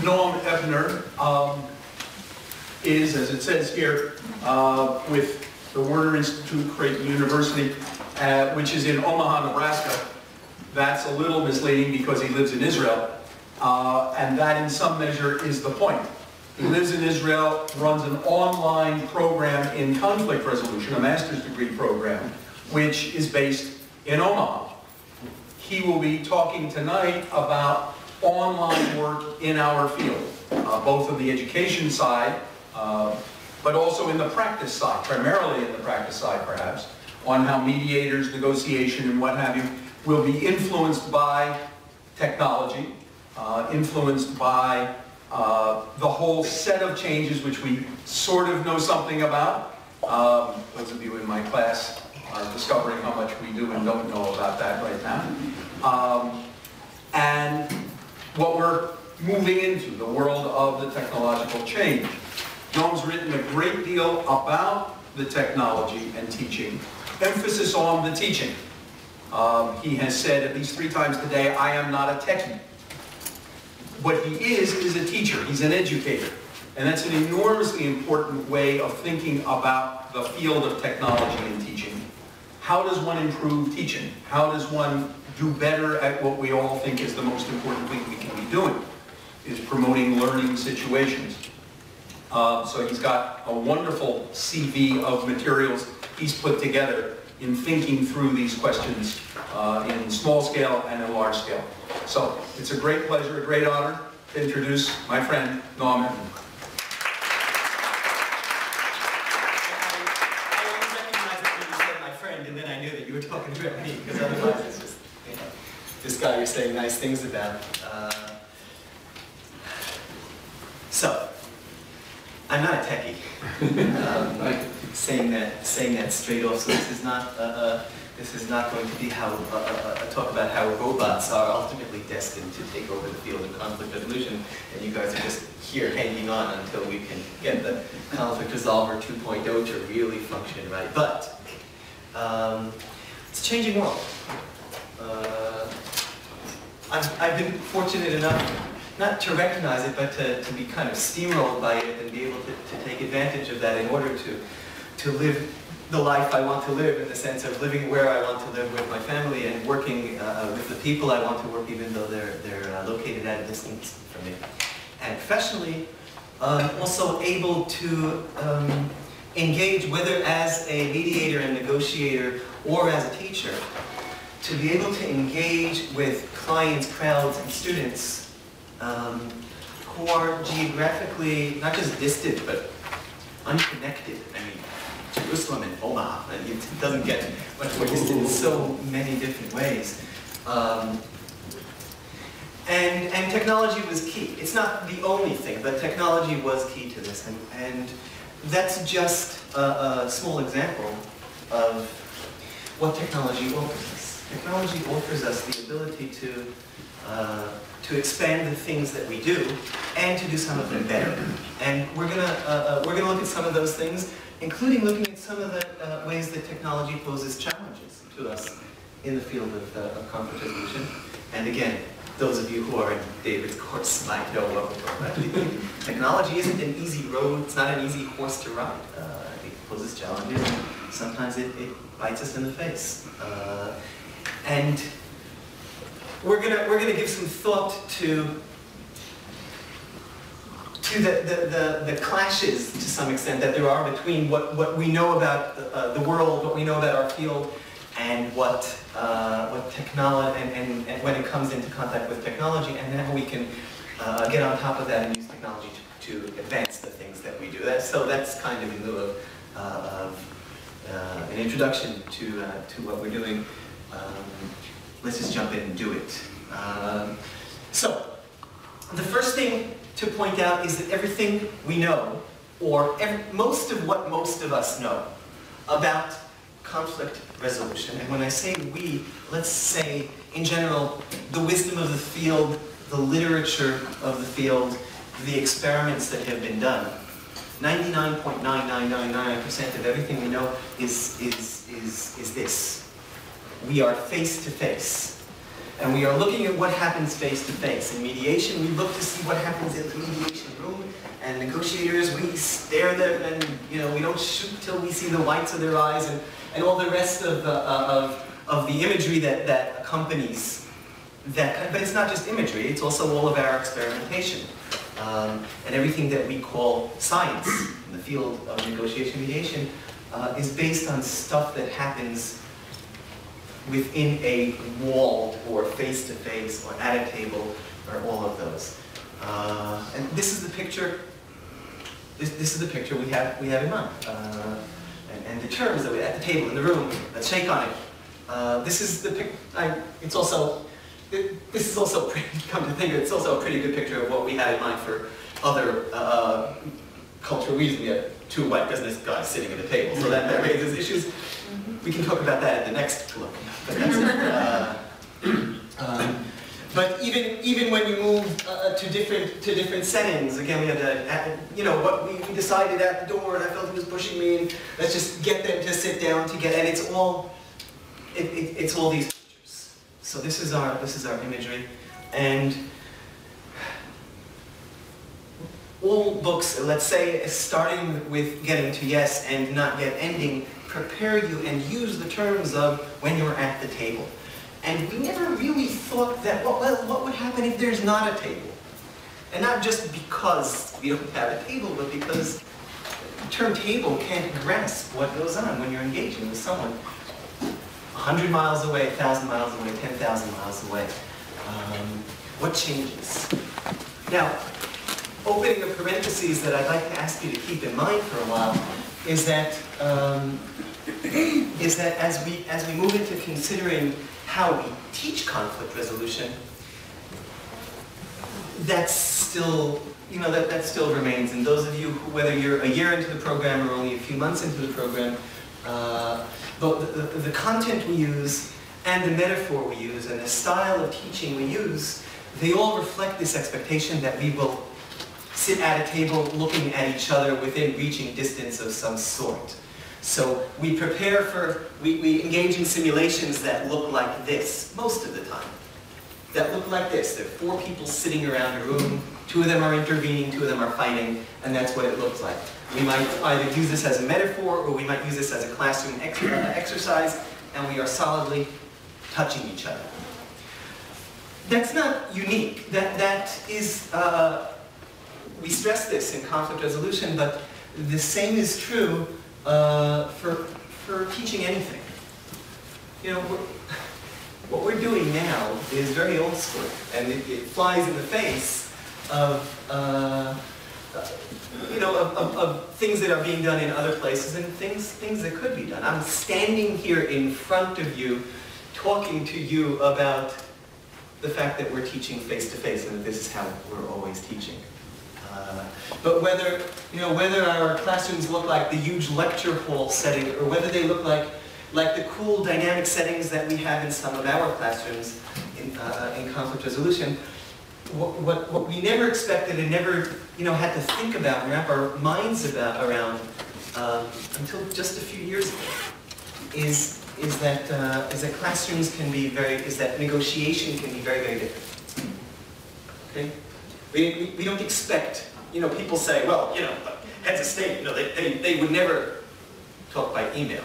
Noam Ebner is, as it says here, with the Werner Institute, Creighton University, which is in Omaha, Nebraska. That's a little misleading because he lives in Israel, and that in some measure is the point. He lives in Israel, runs an online program in conflict resolution, a master's degree program, which is based in Omaha. He will be talking tonight about online work in our field, both on the education side, but also in the practice side, primarily in the practice side perhaps, on how mediators, negotiation, and what have you, will be influenced by technology, influenced by the whole set of changes which we sort of know something about. Those of you in my class are discovering how much we do and don't know about that right now. And what we're moving into, the world of the technological change. Noam's written a great deal about the technology and teaching, emphasis on the teaching. He has said at least 3 times today, I am not a techie. What he is a teacher, he's an educator. And that's an enormously important way of thinking about the field of technology and teaching. How does one improve teaching? How does one do better at what we all think is the most important thing we can be doing, is promoting learning situations. So he's got a wonderful CV of materials he's put together in thinking through these questions in small scale and in large scale. So it's a great pleasure, a great honor to introduce my friend, Noam Ebner. I always recognized that you said my friend, and then I knew that you were talking about me, because otherwise it's just, you know, this guy you're saying nice things about. So, I'm not a techie. Saying that straight off. So this is not going to be how a talk about how robots are ultimately destined to take over the field of conflict resolution, and you guys are just here hanging on until we can get the conflict resolver 2.0 to really function right. But it's a changing world. I've been fortunate enough not to recognize it, but to be kind of steamrolled by it and be able to take advantage of that in order to live the life I want to live, in the sense of living where I want to live with my family and working with the people I want to work, even though they're located at a distance from me. And professionally, also able to engage, whether as a mediator and negotiator or as a teacher, to be able to engage with clients, crowds, and students who are geographically not just distant, but unconnected. I mean, Jerusalem and Omaha, it doesn't get much more distant in so many different ways. And technology was key. It's not the only thing, but technology was key to this. And that's just a small example of what technology offers us. Technology offers us the ability to expand the things that we do and to do some of them better. And we're gonna look at some of those things, including looking at some of the ways that technology poses challenges to us in the field of conflict resolution. And again, those of you who are in David's course might know what we're talking about. Technology isn't an easy road, it's not an easy horse to ride. It poses challenges, and sometimes it bites us in the face. And we're gonna give some thought to the clashes, to some extent, that there are between what we know about the world, what we know about our field, and what technology, and when it comes into contact with technology, and how we can get on top of that and use technology to advance the things that we do. So that's kind of in lieu of an introduction to what we're doing. Let's just jump in and do it. So, the first thing to point out is that everything we know, or most of what most of us know about conflict resolution, and when I say we, let's say in general, the wisdom of the field, the literature of the field, the experiments that have been done, 99.9999% of everything we know is this. We are face to face And we are looking at what happens face to face. In mediation, we look to see what happens in the mediation room. And negotiators, we stare them, and we don't shoot till we see the whites of their eyes, and all the rest of the imagery that accompanies that. But it's not just imagery; it's also all of our experimentation and everything that we call science in the field of negotiation mediation is based on stuff that happens within a wall, or face-to-face, or at a table, or all of those. And this is the picture. This is the picture we have in mind, and the terms that we at the table in the room. Let's shake on it. This is the pic. It's also. This is also pretty, come to think of it, it's also a pretty good picture of what we had in mind for other cultural reasons. We had two white business guys sitting at a table, so that raises issues. We can talk about that at the next look. But that's it. But even when you move to different settings, again, we had what we decided at the door, and I felt he was pushing me, and let's just get them to sit down together, and it's all these pictures. So this is our imagery, and all books, let's say, starting with getting to yes and not yet ending, prepare you and use the terms of when you're at the table. And we never really thought that, well, what would happen if there's not a table? And not just because we don't have a table, but because the term table can't grasp what goes on when you're engaging with someone 100 miles away, 1,000 miles away, 10,000 miles away. What changes? Now, opening a parentheses that I'd like to ask you to keep in mind for a while is that as we move into considering how we teach conflict resolution, that still remains. And those of you who, whether you're a year into the program or only a few months into the program, the content we use and the metaphor we use and the style of teaching we use, they all reflect this expectation that we will sit at a table looking at each other within reaching distance of some sort. So we prepare for, we engage in simulations that look like this, most of the time. That look like this. There are 4 people sitting around a room, 2 of them are intervening, 2 of them are fighting, and that's what it looks like. We might either use this as a metaphor, or we might use this as a classroom exercise, and we are solidly touching each other. That's not unique. That is, we stress this in conflict resolution, but the same is true for teaching anything. What we're doing now is very old school, and it flies in the face of things that are being done in other places and things that could be done. I'm standing here in front of you, talking to you about the fact that we're teaching face-to-face, and that this is how we're always teaching. But whether our classrooms look like the huge lecture hall setting, or whether they look like the cool dynamic settings that we have in some of our classrooms in conflict resolution, what we never expected and never had to think about and wrap our minds around until just a few years ago is that classrooms can be that negotiation can be very, very different. Okay? We don't expect, people say, well, heads of state, they would never talk by email,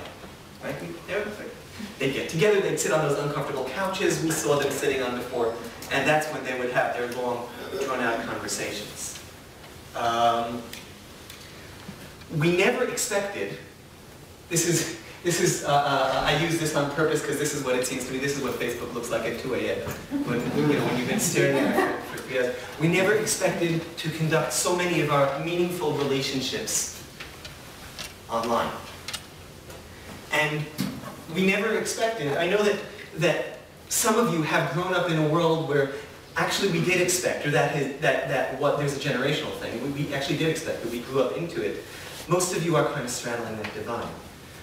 right? They'd get together, they'd sit on those uncomfortable couches we saw them sitting on before, and that's when they would have their long, drawn-out conversations. We never expected, I use this on purpose because this is what it seems to me, this is what Facebook looks like at 2 a.m. when you've been staring at it for 3 hours. We never expected to conduct so many of our meaningful relationships online. And we never expected, I know that some of you have grown up in a world where actually we did expect, or there's a generational thing, we actually did expect it, we grew up into it. Most of you are kind of straddling that divide.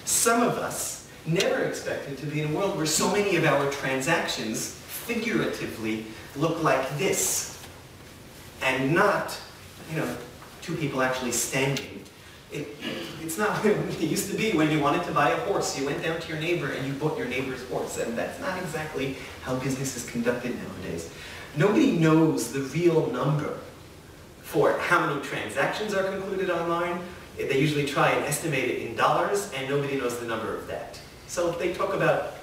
Some of us never expected to be in a world where so many of our transactions, figuratively, look like this, and not, 2 people actually standing It's not what it used to be when you wanted to buy a horse. You went down to your neighbor and you bought your neighbor's horse, and that's not exactly how business is conducted nowadays. Nobody knows the real number for how many transactions are concluded online. They usually try and estimate it in dollars, and nobody knows the number of that. So they talk about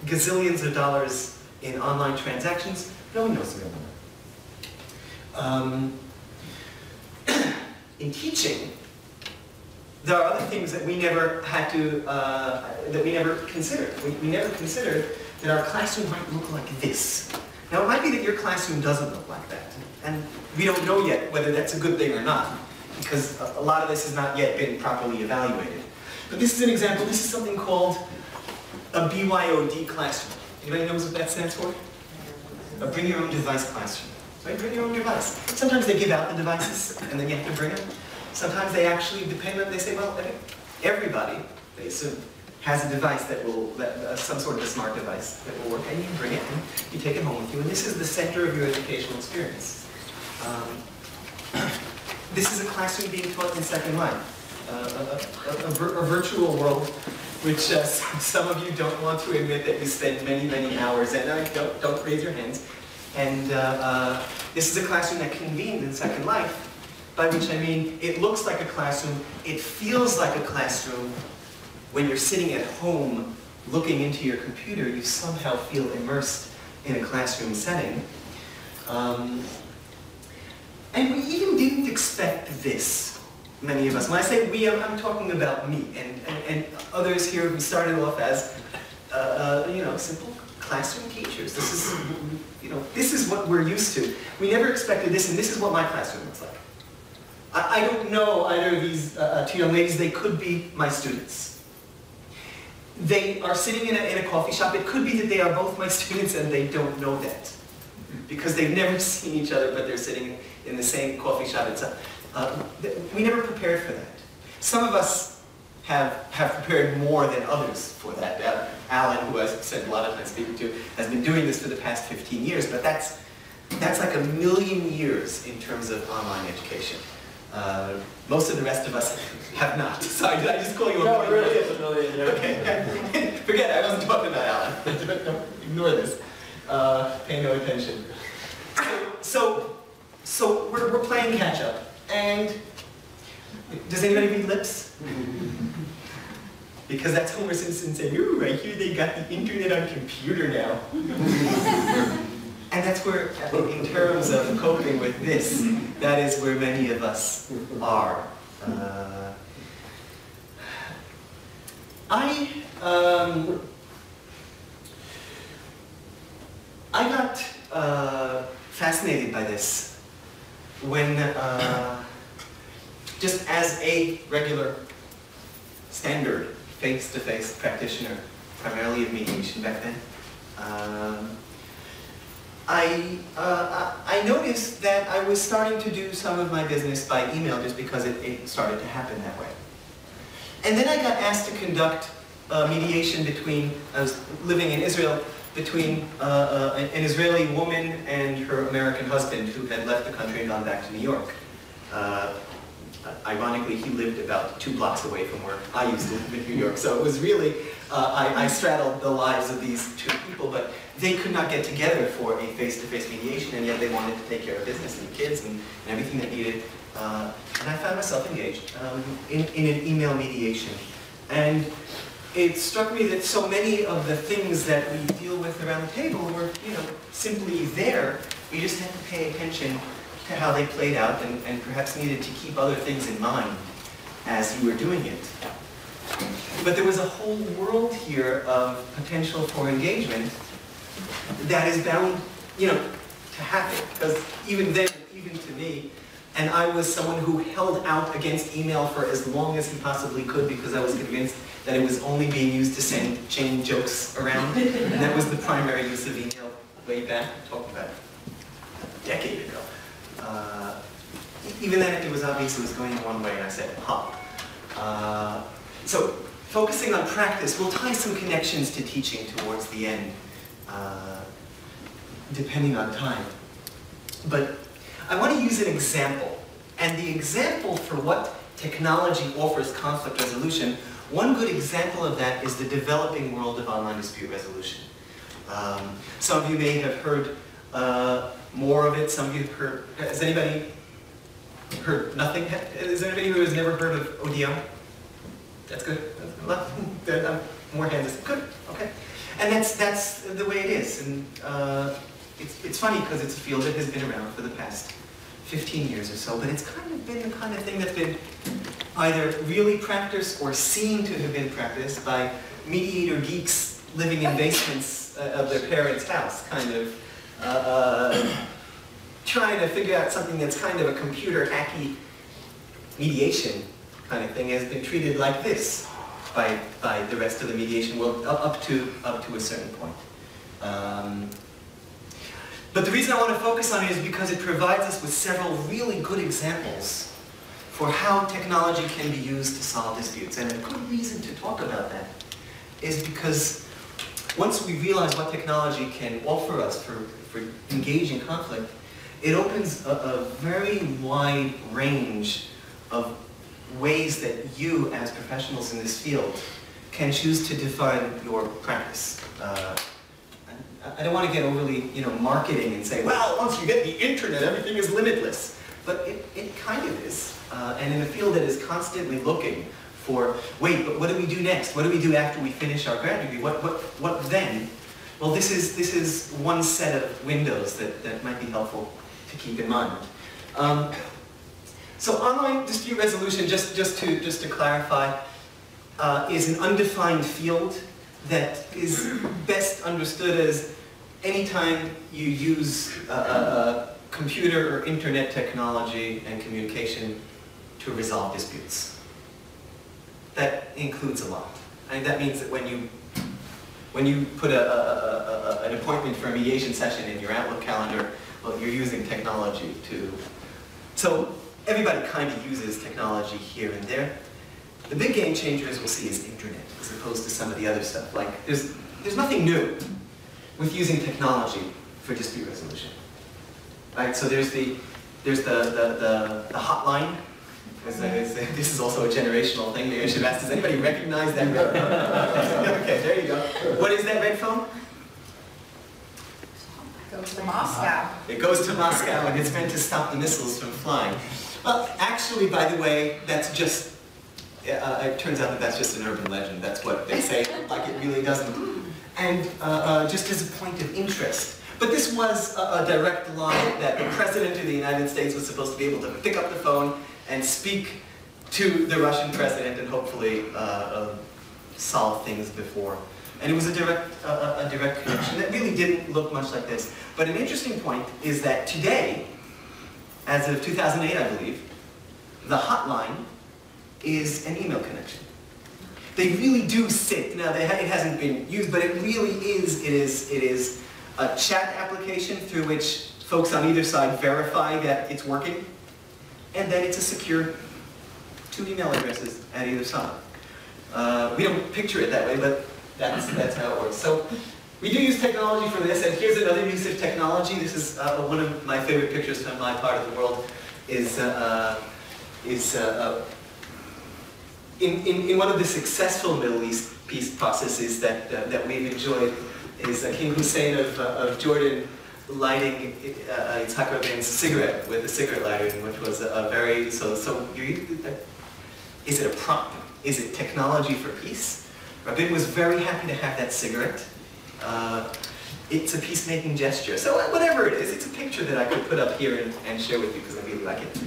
gazillions of dollars in online transactions. No one knows the real number. In teaching, there are other things that we never had to, that we never considered. We never considered that our classroom might look like this. Now, it might be that your classroom doesn't look like that, and we don't know yet whether that's a good thing or not, because a lot of this has not yet been properly evaluated. But this is an example. This is something called a BYOD classroom. Anybody knows what that stands for? A bring your own device classroom. Right? Bring your own device. Sometimes they give out the devices, and then you have to bring them. Sometimes they actually depend on, they say, well, everybody, they assume, has a device that will, some sort of a smart device that will work, and you can bring it and you take it home with you. And this is the center of your educational experience. This is a classroom being taught in Second Life, a virtual world, which some of you don't want to admit that you spend many, many hours in. Don't raise your hands. And this is a classroom that convened in Second Life, by which I mean it looks like a classroom, it feels like a classroom. When you're sitting at home looking into your computer, you somehow feel immersed in a classroom setting. And we even didn't expect this, many of us. When I say we, I'm talking about me and others here who started off as, simple classroom teachers. This is, this is what we're used to. We never expected this, and this is what my classroom looks like. I don't know either of these two young ladies. They could be my students. They are sitting in a coffee shop. It could be that they are both my students and they don't know that, because they've never seen each other, but they're sitting in the same coffee shop. We never prepared for that. Some of us have prepared more than others for that. Alan, who I spent a lot of time speaking to, has been doing this for the past 15 years, but that's like a million years in terms of online education. Most of the rest of us have not. Sorry, did I just call you a million? No, it really is a million. Yeah. Okay. Forget it, I wasn't talking about Alan. Don't ignore this. Pay no attention. So we're playing catch up. And does anybody read lips? Because that's Homer Simpson saying, ooh, I hear they got the internet on computer now. And that's where, in terms of coping with this, that is where many of us are. I got fascinated by this when, just as a regular, standard, face-to-face practitioner, primarily of mediation back then, I noticed that I was starting to do some of my business by email just because it started to happen that way. And then I got asked to conduct mediation between, I was living in Israel, between an Israeli woman and her American husband who had left the country and gone back to New York. Ironically, he lived about 2 blocks away from where I used to live in New York. So it was really, I straddled the lives of these 2 people, but they could not get together for a face-to-face mediation, and yet they wanted to take care of business and kids and everything that needed. And I found myself engaged in an email mediation. And it struck me that so many of the things that we deal with around the table were, simply there. We just had to pay attention to how they played out and perhaps needed to keep other things in mind as you were doing it. But there was a whole world here of potential for engagement that is bound, to happen. Because even then, even to me, and I was someone who held out against email for as long as he possibly could because I was convinced that it was only being used to send chain jokes around. And that was the primary use of email way back, talking about a decade ago. Even then, it was obvious it was going one way, and I said, so, focusing on practice, we'll tie some connections to teaching towards the end, depending on time. But I want to use an example, and the example for what technology offers conflict resolution, one good example of that is the developing world of online dispute resolution. Some of you may have heard more of it, some of you have heard, has anybody heard nothing? Is there anybody who has never heard of ODO? That's good. More hands. Good. Okay. And that's the way it is. And it's funny because it's a field that has been around for the past 15 years or so, but it's kind of been the kind of thing that's been either really practiced or seen to have been practiced by mediator geeks living in basements of their parents' house, kind of trying to figure out something that's kind of a computer hacky mediation kind of thing has been treated like this by the rest of the mediation world up to a certain point. But the reason I want to focus on it is because it provides us with several really good examples for how technology can be used to solve disputes. And a good reason to talk about that is because once we realize what technology can offer us for engaging conflict, it opens a very wide range of ways that you, as professionals in this field, can choose to define your practice. I don't want to get overly, marketing and say, well, once you get the internet, everything is limitless. But it kind of is. And in a field that is constantly looking for, wait, but what do we do next? What do we do after we finish our grad degree? What then? Well, this is one set of windows that might be helpful to keep in mind. So online dispute resolution, just to clarify, is an undefined field that is best understood as anytime you use computer or internet technology and communication to resolve disputes. That includes a lot. I mean, that means that when you put an appointment for a mediation session in your Outlook calendar, well, you're using technology to. So everybody kind of uses technology here and there. The big game changer, as we'll see, is internet, as opposed to some of the other stuff. Like, there's nothing new with using technology for dispute resolution. Right? So there's the hotline. This is also a generational thing. Maybe I should ask, does anybody recognize that red phone? Okay, there you go. What is that red phone? It goes to Moscow. It goes to Moscow, and it's meant to stop the missiles from flying. Well, actually, by the way, that's just, it turns out that that's just an urban legend. That's what they say, like it really doesn't. And just as a point of interest, but this was a direct line that the President of the United States was supposed to be able to pick up the phone and speak to the Russian President and hopefully solve things before. And it was a direct connection that really didn't look much like this. But an interesting point is that today, as of 2008, I believe, the hotline is an email connection. They really do sit. Now, it hasn't been used, but it really is. It is a chat application through which folks on either side verify that it's working, and then it's a secure 2 email addresses at either side. We don't picture it that way, but that's how it works. So we do use technology for this, and here's another use of technology. This is one of my favorite pictures from my part of the world. In one of the successful Middle East peace processes that we've enjoyed is King Hussein of Jordan lighting Yitzhak Rabin's cigarette with a cigarette lighter, which was a very, is it a prop? Is it technology for peace? Rabin was very happy to have that cigarette. It's a peacemaking gesture. So whatever it is, it's a picture that I could put up here and share with you because I really like it.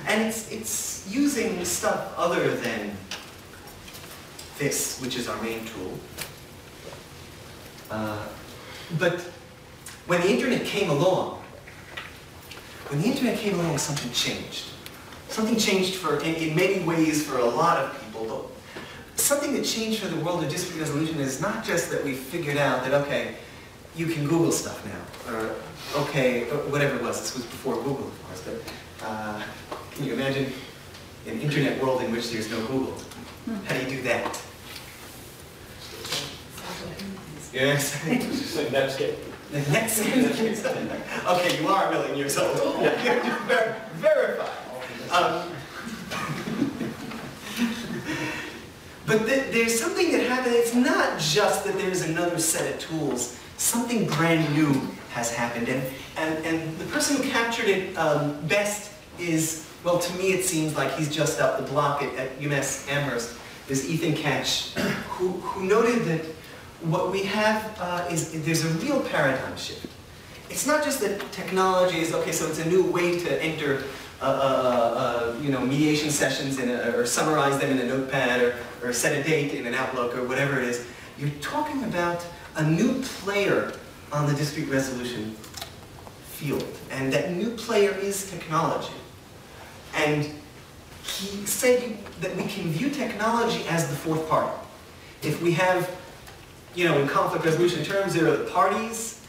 And it's using stuff other than this, which is our main tool. But when the internet came along, something changed. Something changed in many ways for a lot of people. But something that changed for the world of dispute resolution is not just that we figured out that, okay, you can Google stuff now, or okay, whatever it was. This was before Google, of course, but can you imagine an internet world in which there's no Google? How do you do that? Yes? Netscape. Netscape. Okay, you are 1 million years old. Verify. But there's something that happened. It's not just that there's another set of tools. Something brand new has happened. And the person who captured it best is, well, to me it seems like he's just up the block at UMass Amherst. There's Ethan Catch, who noted that what we have is there's a real paradigm shift. It's not just that technology is, okay, so it's a new way to enter mediation sessions or summarize them in a notepad or set a date in an Outlook or whatever it is. You're talking about a new player on the dispute resolution field, and that new player is technology. And he said that we can view technology as the fourth party. If we have, in conflict resolution terms, there are the parties,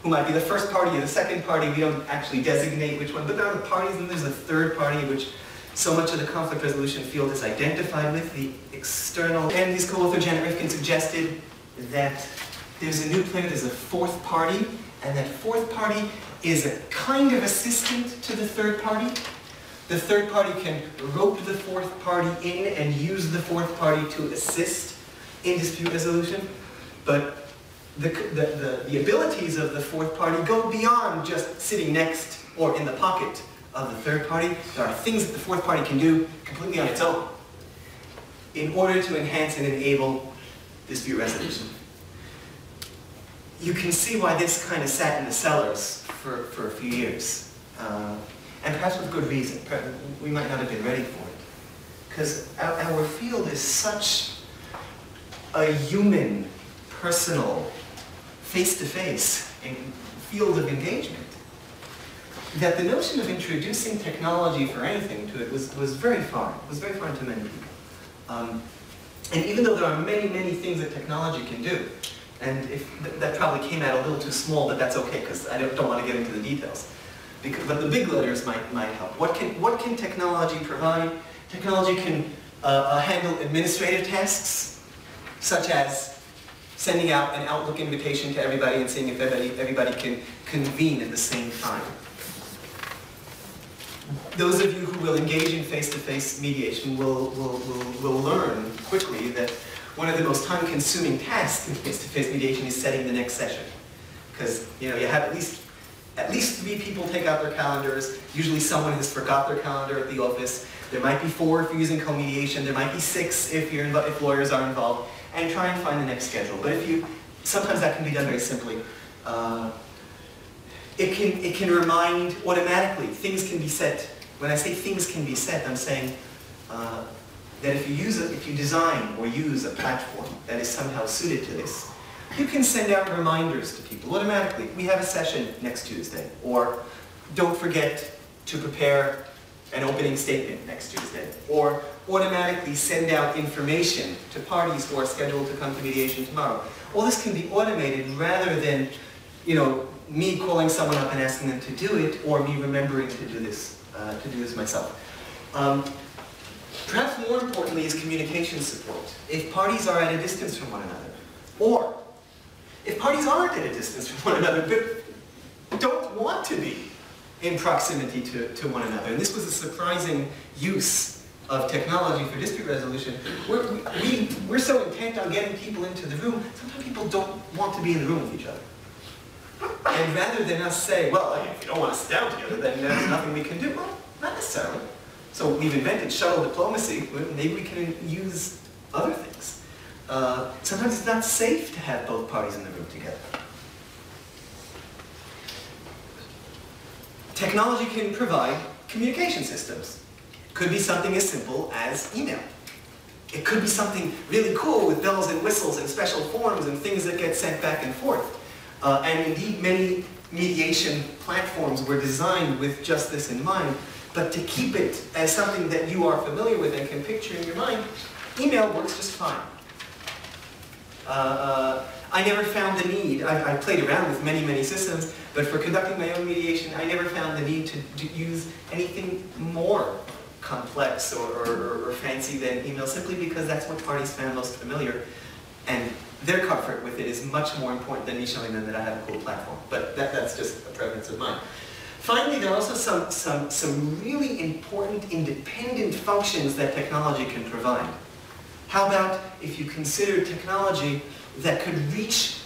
who might be the first party or the second party. We don't actually designate which one, but there are the parties, and there's a third party, which so much of the conflict resolution field is identified with, the external. And his co-author Janet Rifkin suggested that there's a new player, there's a fourth party, and that fourth party is a kind of assistant to the third party. The third party can rope the fourth party in and use the fourth party to assist in dispute resolution, but the abilities of the fourth party go beyond just sitting next or in the pocket of the third party. There are things that the fourth party can do completely on its own in order to enhance and enable dispute resolution. You can see why this kind of sat in the cellars for a few years. And perhaps with good reason. We might not have been ready for it. Because our field is such a human, personal, face-to-face field of engagement that the notion of introducing technology for anything to it was very foreign. It was very foreign to many people. And even though there are many, many things that technology can do, and that probably came out a little too small, but that's okay, because I don't want to get into the details. But the big letters might help. What can technology provide? Technology can handle administrative tasks, such as sending out an Outlook invitation to everybody and seeing if everybody can convene at the same time. Those of you who will engage in face-to-face mediation will learn quickly that one of the most time-consuming tasks in face-to-face mediation is setting the next session. Because you have at least 3 people take out their calendars. Usually someone has forgot their calendar at the office. There might be 4 if you're using co-mediation. There might be 6 if lawyers are involved. And try and find the next schedule. But sometimes that can be done very simply. It can remind automatically. Things can be set. When I say things can be set, I'm saying that if you design or use a platform that is somehow suited to this, you can send out reminders to people automatically. We have a session next Tuesday, or don't forget to prepare an opening statement next Tuesday, or automatically send out information to parties who are scheduled to come to mediation tomorrow. All this can be automated rather than, me calling someone up and asking them to do it, or me remembering to do this myself. Perhaps more importantly is communication support. If parties are at a distance from one another, or if parties aren't at a distance from one another, but don't want to be in proximity to one another. And this was a surprising use of technology for dispute resolution. We're so intent on getting people into the room, sometimes people don't want to be in the room with each other. And rather than us say, well, if you don't want to sit down together, then there's nothing we can do. Well, not necessarily. So we've invented shuttle diplomacy. Maybe we can use other things. Sometimes it's not safe to have both parties in the room together. Technology can provide communication systems. Could be something as simple as email. It could be something really cool with bells and whistles and special forms and things that get sent back and forth. And indeed, many mediation platforms were designed with just this in mind. But to keep it as something that you are familiar with and can picture in your mind, email works just fine. I never found the need, I played around with many, many systems, but for conducting my own mediation, I never found the need to use anything more complex or fancy than email, simply because that's what parties found most familiar. And their comfort with it is much more important than me showing them that I have a cool platform. But that's just a preference of mine. Finally, there are also some really important independent functions that technology can provide. How about if you consider technology that could reach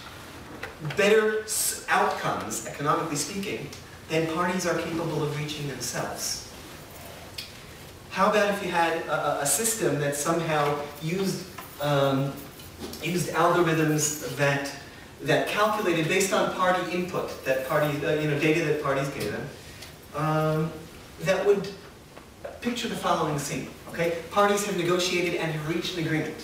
better outcomes, economically speaking, than parties are capable of reaching themselves? How about if you had a system that somehow used algorithms that calculated based on party input, that party, data that parties gave them, that would picture the following scene. Okay, parties have negotiated and have reached an agreement,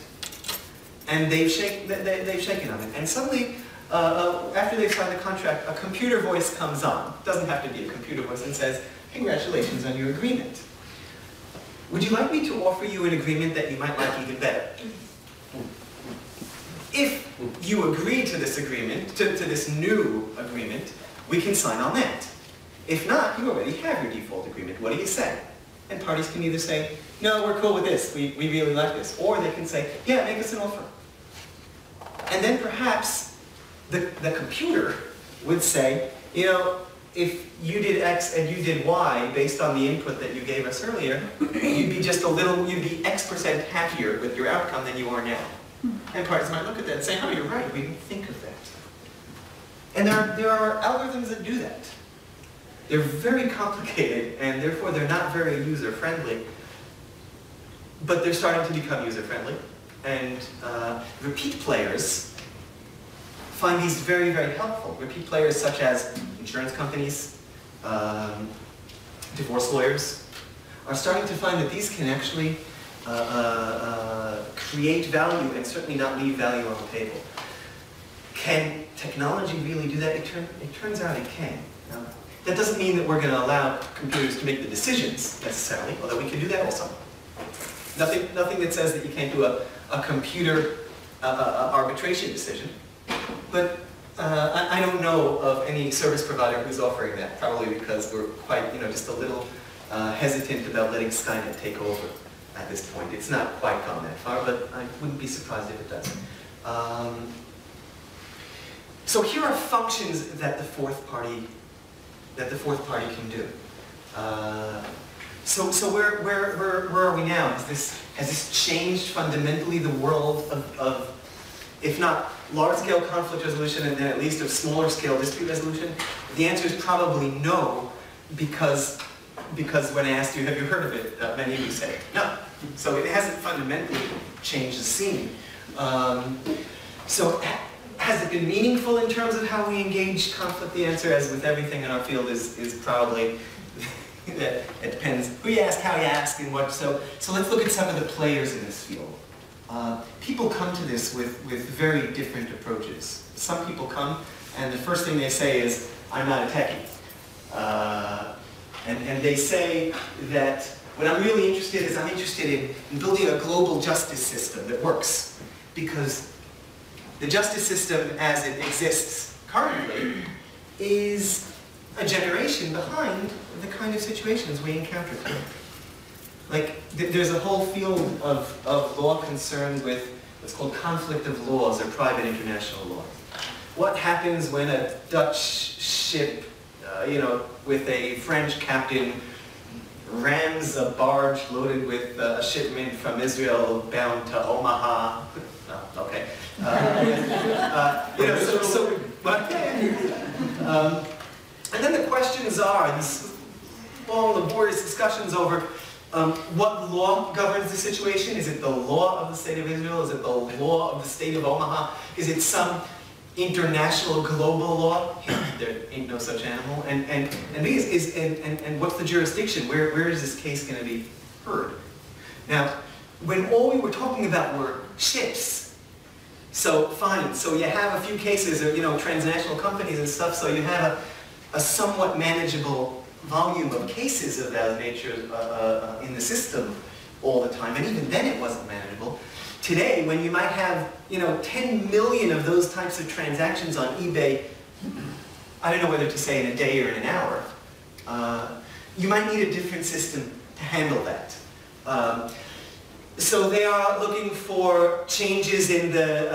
and they've shaken on it. And suddenly, after they've signed the contract, a computer voice comes on. It doesn't have to be a computer voice, and says, "Congratulations on your agreement. Would you like me to offer you an agreement that you might like even better? If you agree to this agreement, to this new agreement, we can sign on that. If not, you already have your default agreement. What do you say?" And parties can either say, "No, we're cool with this. We really like this." Or they can say, "Yeah, make us an offer." And then perhaps the computer would say, if you did X and you did Y based on the input that you gave us earlier, you'd be you'd be X% happier with your outcome than you are now. And parties might look at that and say, "Oh, you're right, we didn't think of that." And there are algorithms that do that. They're very complicated, and therefore they're not very user-friendly, but they're starting to become user-friendly. And repeat players find these very, very helpful. Repeat players such as insurance companies, divorce lawyers, are starting to find that these can actually create value and certainly not leave value on the table. Can technology really do that? It turns out it can. That doesn't mean that we're going to allow computers to make the decisions necessarily, although we can do that also. Nothing that says that you can't do a computer arbitration decision. But I don't know of any service provider who's offering that, probably because we're quite, just a little hesitant about letting Skynet take over at this point. It's not quite gone that far, but I wouldn't be surprised if it does. So here are functions that the fourth party can do. So where are we now? Has this changed fundamentally the world of if not large-scale conflict resolution, and then at least of smaller-scale dispute resolution? The answer is probably no, because when I asked you, have you heard of it, many of you said no. So it hasn't fundamentally changed the scene. So has it been meaningful in terms of how we engage conflict? The answer, as with everything in our field, is probably it depends who you ask, how you ask, and what. So let's look at some of the players in this field. People come to this with very different approaches. Some people come, and the first thing they say is, "I'm not a techie." And they say that what I'm really interested is I'm interested in building a global justice system that works. Because the justice system as it exists currently is a generation behind the kind of situations we encounter today. Like, there's a whole field of law concerned with what's called conflict of laws or private international law. What happens when a Dutch ship, with a French captain rams a barge loaded with a shipment from Israel bound to Omaha? Oh, okay. And then the questions are, these long, laborious discussions over what law governs the situation. Is it the law of the State of Israel? Is it the law of the State of Omaha? Is it some international global law? There ain't no such animal. And what's the jurisdiction? Where is this case going to be heard? Now, when all we were talking about were ships, so fine. So you have a few cases of transnational companies and stuff. So you have a somewhat manageable volume of cases of that nature in the system all the time, and even then it wasn't manageable. Today, when you might have 10 million of those types of transactions on eBay, I don't know whether to say in a day or in an hour, you might need a different system to handle that. So they are looking for changes in the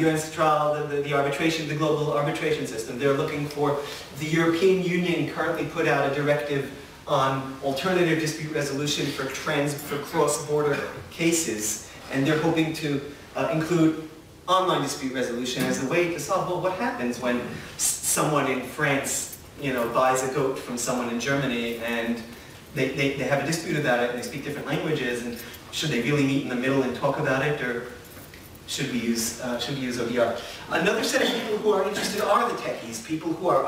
UN's trial, the arbitration, the global arbitration system. They're looking for the European Union currently put out a directive on alternative dispute resolution for cross-border cases. And they're hoping to include online dispute resolution as a way to solve, well, what happens when someone in France, buys a goat from someone in Germany, and they have a dispute about it, and they speak different languages, and should they really meet in the middle and talk about it, or should we use ODR? Another set of people who are interested are the techies, people who are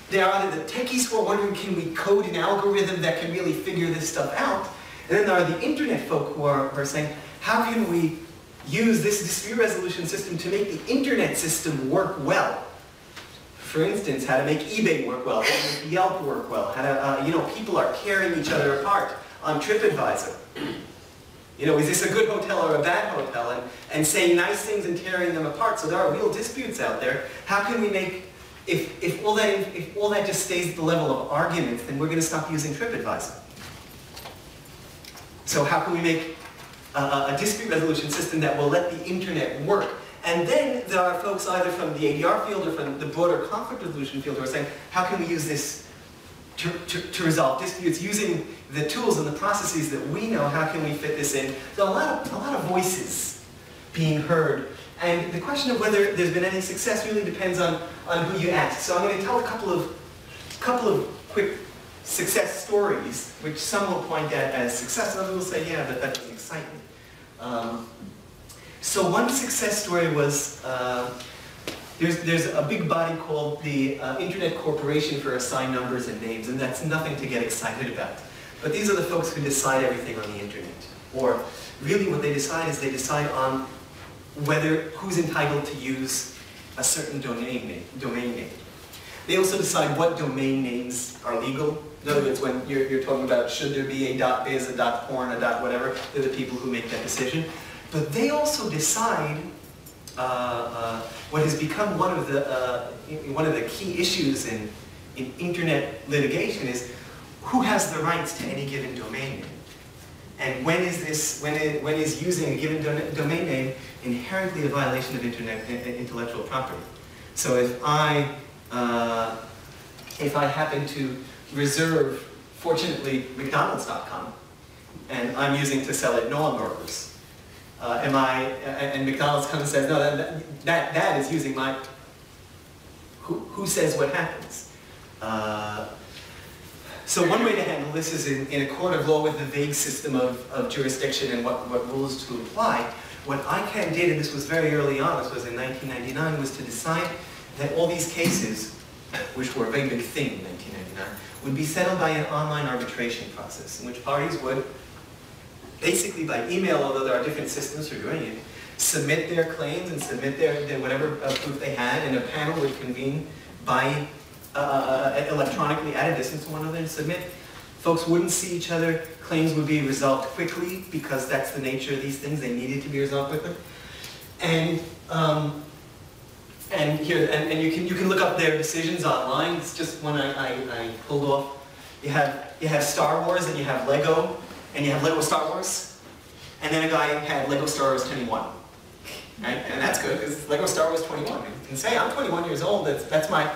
they are either the techies who are wondering, can we code an algorithm that can really figure this stuff out? And then there are the internet folk who are saying, how can we use this dispute resolution system to make the internet system work well? For instance, how to make eBay work well, how to make Yelp work well, how to, people are tearing each other apart on TripAdvisor. Is this a good hotel or a bad hotel? And saying nice things and tearing them apart. So there are real disputes out there. How can we make, if all that just stays at the level of arguments, then we're going to stop using TripAdvisor. So how can we make a dispute resolution system that will let the internet work? And then there are folks either from the ADR field or from the broader conflict resolution field who are saying, how can we use this to resolve disputes using the tools and the processes that we know? How can we fit this in? So a lot of voices being heard. And the question of whether there's been any success really depends on who you ask. So I'm going to tell a couple of quick success stories, which some will point at as success, and others will say, yeah, but that doesn't excite me. So one success story was, there's a big body called the Internet Corporation for Assigned Numbers and Names, and that's nothing to get excited about. But these are the folks who decide everything on the internet. Or really what they decide is they decide on who's entitled to use a certain domain name. They also decide what domain names are legal. In other words, when you're talking about should there be a .biz, a .porn, a .whatever, they're the people who make that decision. But they also decide what has become one of the key issues in internet litigation is who has the rights to any given domain name, and when is using a given domain name inherently a violation of intellectual property. So if I happen to reserve, fortunately, McDonald's.com, and I'm using to sell it Noam burgers. And McDonald's comes and says, no, that is using my, who says what happens? So one way to handle this is in a court of law with a vague system of jurisdiction and what rules to apply. What ICANN did, and this was very early on, this was in 1999, was to decide that all these cases, which were a very big thing in 1999, would be settled by an online arbitration process in which parties would, basically by email, although there are different systems for doing it, submit their claims and submit their whatever proof they had, and a panel would convene by electronically at a distance to one another and submit. Folks wouldn't see each other. Claims would be resolved quickly because that's the nature of these things. They needed to be resolved quickly. And you can look up their decisions online. It's just one I pulled off. You have Star Wars and you have Lego. And you have Lego Star Wars, and then a guy had Lego Star Wars 21, right? And that's good because Lego Star Wars 21. You can say I'm 21 years old. That's my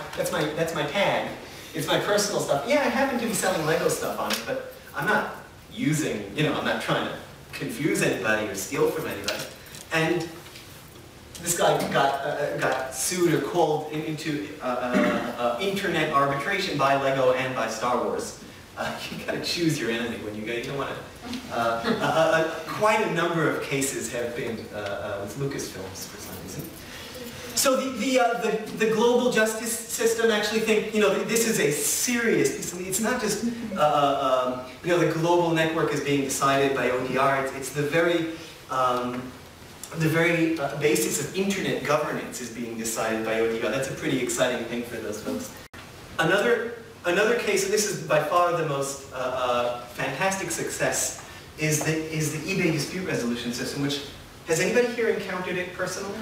tag. It's my personal stuff. Yeah, I happen to be selling Lego stuff on it, but I'm not using. I'm not trying to confuse anybody or steal from anybody. And this guy got sued or called into internet arbitration by Lego and by Star Wars. You got to choose your enemy when you go. You don't want to. Quite a number of cases have been with Lucasfilms for some reason. So the global justice system actually think this is a serious. It's not just the global network is being decided by ODR. It's the very basis of internet governance is being decided by ODR. That's a pretty exciting thing for those folks. Another case, and this is by far the most fantastic success, is the eBay dispute resolution system, which, has anybody here encountered it personally?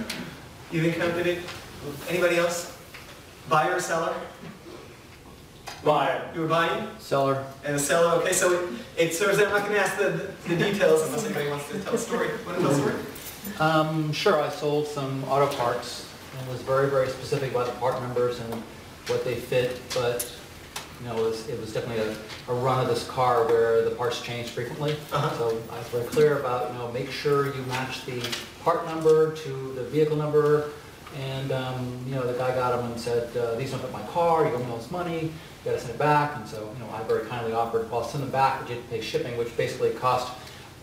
You've encountered it? Anybody else? Buyer or seller? Buyer. You were buying? Seller. And a seller, okay, so it serves, I'm not going to ask the details unless anybody wants to tell a story. Want to tell a story? Sure, I sold some auto parts and was very, very specific about the part numbers and what they fit, but you know, it was definitely a run of this car where the parts changed frequently. So I was very clear about, you know, make sure you match the part number to the vehicle number. And, you know, the guy got them and said, these don't fit my car, you owe me all this money, you gotta send it back. And so, you know, I very kindly offered, well, I'll send them back, but you have to pay shipping, which basically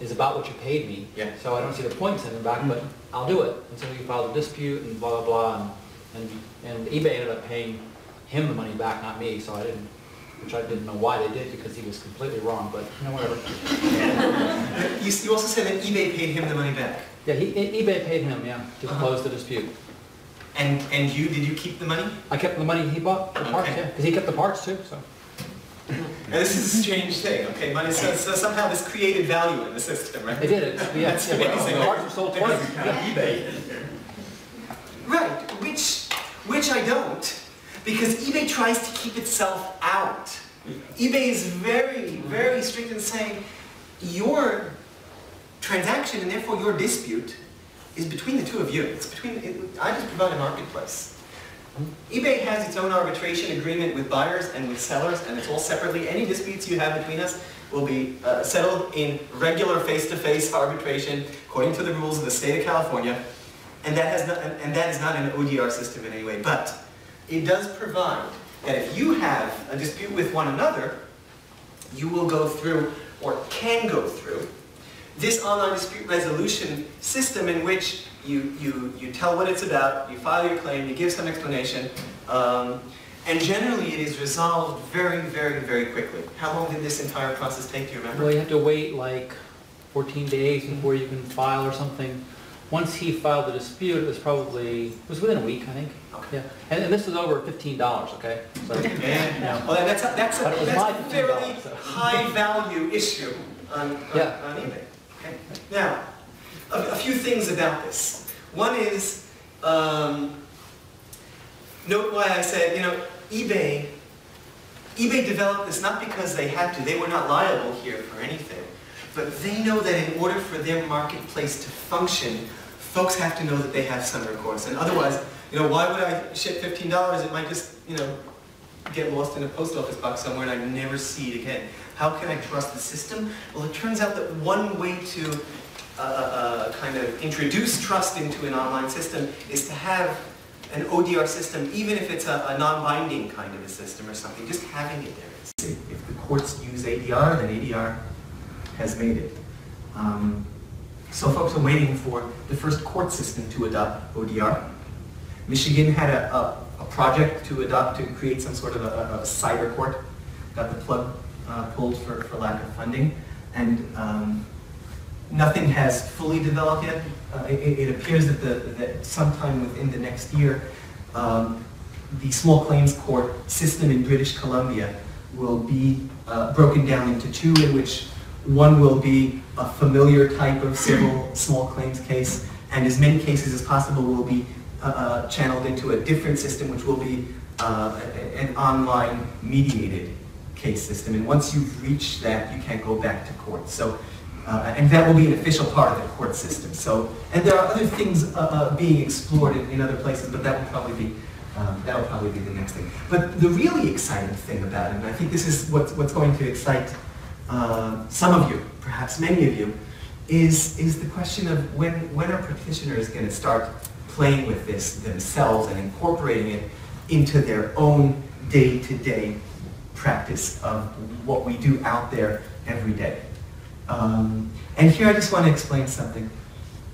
is about what you paid me. Yeah. So I don't see the point in sending them back, but I'll do it. And so he filed a dispute and blah, blah, blah. And eBay ended up paying him the money back, not me, so which I didn't know why they did, because he was completely wrong, but, you know, whatever. You also said that eBay paid him the money back. Yeah, eBay paid him, yeah, to close the dispute. And did you keep the money? I kept the money he bought, the parts, yeah, because he kept the parts too, so. Now, this is a strange thing, okay? Money, so somehow this created value in the system, right? They did it, yeah. That's amazing. The parts were sold twice, yeah. eBay. Right, which I don't, because eBay tries to keep itself out. eBay is very, very strict in saying your transaction and therefore your dispute is between the two of you. It's I just provide a marketplace. eBay has its own arbitration agreement with buyers and with sellers, and it's all separately. Any disputes you have between us will be settled in regular face-to-face arbitration according to the rules of the state of California, and that is not an ODR system in any way. But it does provide that if you have a dispute with one another, you will go through, or can go through, this online dispute resolution system in which you tell what it's about, you file your claim, you give some explanation, and generally it is resolved very, very, very quickly. How long did this entire process take, do you remember? Well, you have to wait like 14 days before you can file or something. Once he filed the dispute, it was within a week, I think. Okay. Yeah. And this was over $15, okay? So, yeah. Well, that's a fairly $15, so. high value issue on eBay. Okay. Now, a few things about this. One is, note why I said, you know, eBay developed this not because they had to. They were not liable here for anything. But they know that in order for their marketplace to function, folks have to know that they have some recourse. And otherwise, you know, why would I ship $15? It might just, you know, get lost in a post office box somewhere and I never see it again. How can I trust the system? Well, it turns out that one way to kind of introduce trust into an online system is to have an ODR system, even if it's a non-binding kind of a system or something, just having it there. If the courts use ADR, then ADR has made it. So folks are waiting for the first court system to adopt ODR. Michigan had a project to create some sort of a cyber court. Got the plug pulled for lack of funding. And nothing has fully developed yet. It appears that sometime within the next year, the small claims court system in British Columbia will be broken down into two, in which one will be a familiar type of civil small claims case, and as many cases as possible will be channeled into a different system, which will be an online mediated case system. And once you've reached that, you can't go back to court. So, and that will be an official part of the court system. So, and there are other things being explored in other places, but that will probably be the next thing. But the really exciting thing about it, and I think this is what's going to excite some of you, perhaps many of you, is the question of when are practitioners going to start playing with this themselves and incorporating it into their own day-to-day practice of what we do out there every day. And here I just want to explain something.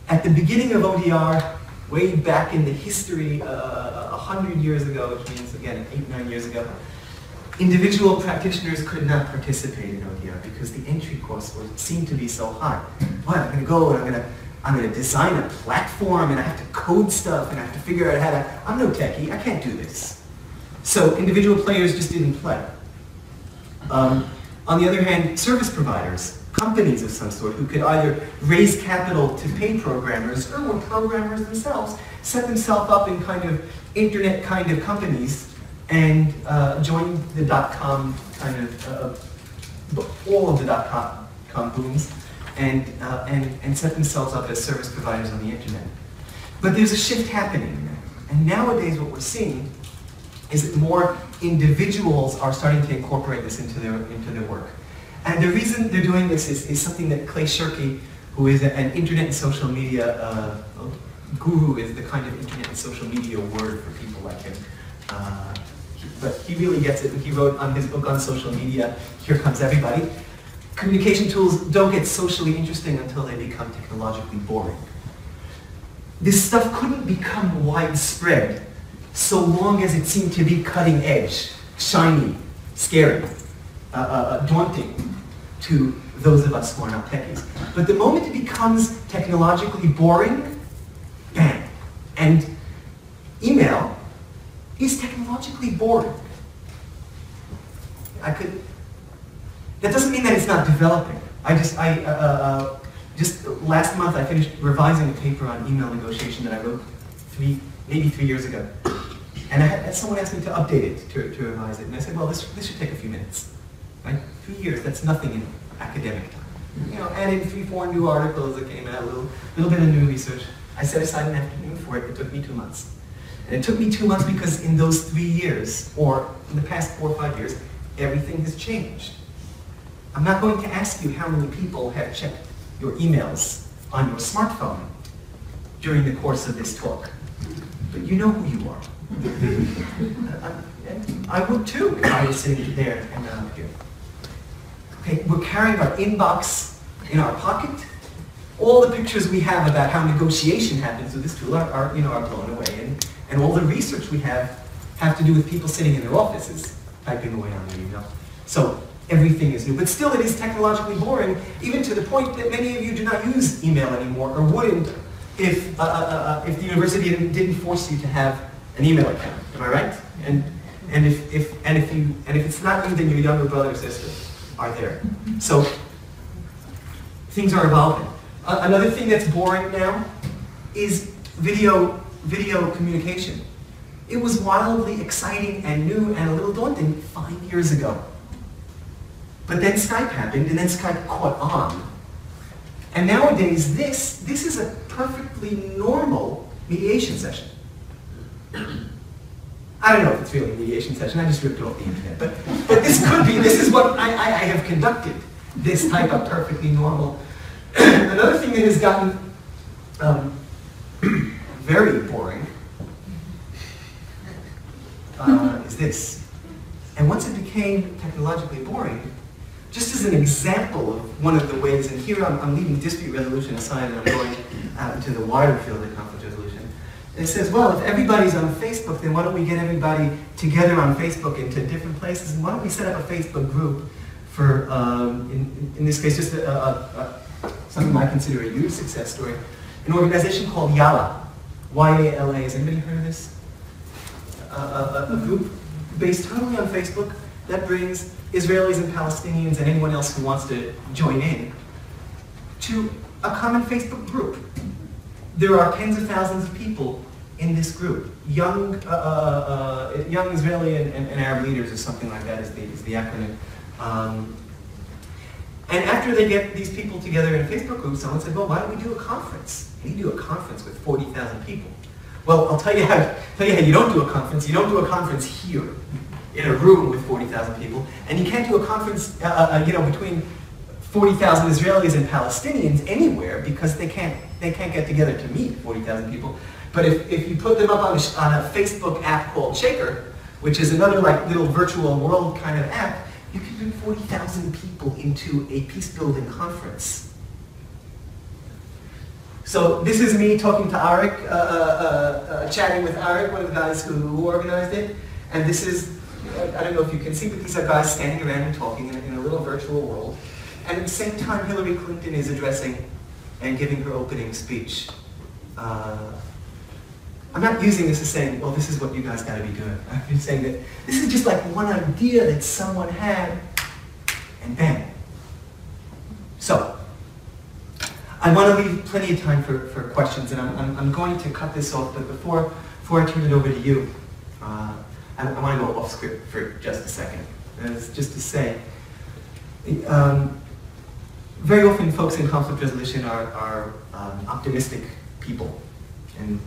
At the beginning of ODR, way back in the history, 100 years ago, which means, again, 8-9 years ago, individual practitioners could not participate in ODR because the entry costs seemed to be so high. What, I'm going to go and I'm going to design a platform and I have to code stuff and I have to figure out how to, I'm no techie, I can't do this. So individual players just didn't play. On the other hand, service providers, companies of some sort, who could either raise capital to pay programmers or were programmers themselves, set themselves up in kind of internet kind of companies and joined the .com kind of, all of the .com booms, and set themselves up as service providers on the internet. But there's a shift happening now. And nowadays what we're seeing is that more individuals are starting to incorporate this into their work. And the reason they're doing this is something that Clay Shirky, who is an internet and social media guru, is the kind of internet and social media word for people like him. But he really gets it. He wrote on his book on social media, Here Comes Everybody. Communication tools don't get socially interesting until they become technologically boring. This stuff couldn't become widespread so long as it seemed to be cutting edge, shiny, scary, daunting to those of us who are not techies. But the moment it becomes technologically boring, bam. And email is technologically boring. That doesn't mean that it's not developing. Just last month I finished revising a paper on email negotiation that I wrote maybe 3 years ago. And I had someone asked me to update it, to revise it. And I said, well, this should take a few minutes. Right? 3 years, that's nothing in academic time. You know, and in 3-4 new articles that came out, a little bit of new research. I set aside an afternoon for it. It took me 2 months. And it took me 2 months because in those 3 years, or in the past 4 or 5 years, everything has changed. I'm not going to ask you how many people have checked your emails on your smartphone during the course of this talk, but you know who you are. I would too if I was sitting there and not up here. Okay, we're carrying our inbox in our pocket. All the pictures we have about how negotiation happens with this tool are blown away, and all the research we have to do with people sitting in their offices typing away on their email. So everything is new, but still it is technologically boring, even to the point that many of you do not use email anymore, or wouldn't if the university didn't force you to have an email account. Am I right? And if it's not you, then your younger brother or sister are there. So things are evolving. Another thing that's boring now is video communication. It was wildly exciting and new and a little daunting 5 years ago. But then Skype happened, and then Skype caught on. And nowadays, this is a perfectly normal mediation session. I don't know if it's really a mediation session, I just ripped off the internet. But this could be, this is what I have conducted, this type of perfectly normal. Another thing that has gotten very boring is this. And once it became technologically boring, just as an example of one of the ways, and here I'm leaving dispute resolution aside and I'm going out into the wider field of conflict resolution. And it says, well, if everybody's on Facebook, then why don't we get everybody together on Facebook into different places, and why don't we set up a Facebook group for, in this case, just something I consider a huge success story, an organization called YALA, Y-A-L-A. Has anybody heard of this? A group based totally on Facebook that brings Israelis and Palestinians and anyone else who wants to join in to a common Facebook group. There are tens of thousands of people in this group. Young Israeli and Arab leaders or something like that is the acronym. And after they get these people together in a Facebook group, someone said, well, why don't we do a conference? And you do a conference with 40,000 people. Well, I'll tell you how you don't do a conference. You don't do a conference here in a room with 40,000 people, and you can't do a conference between 40,000 Israelis and Palestinians anywhere because they can't get together to meet 40,000 people. But if you put them up on a Facebook app called Shaker, which is another like little virtual world kind of app, you can bring 40,000 people into a peace-building conference. So this is me talking to Arik, chatting with Arik, one of the guys who organized it. And this is, I don't know if you can see, but these are guys standing around and talking in a little virtual world. And at the same time, Hillary Clinton is addressing and giving her opening speech. I'm not using this as saying, well, this is what you guys got to be doing. I'm just saying that this is just like one idea that someone had, and bam. So, I want to leave plenty of time for questions, and I'm going to cut this off, but before I turn it over to you, I want to go off script for just a second. It's just to say, very often folks in conflict resolution are optimistic people. And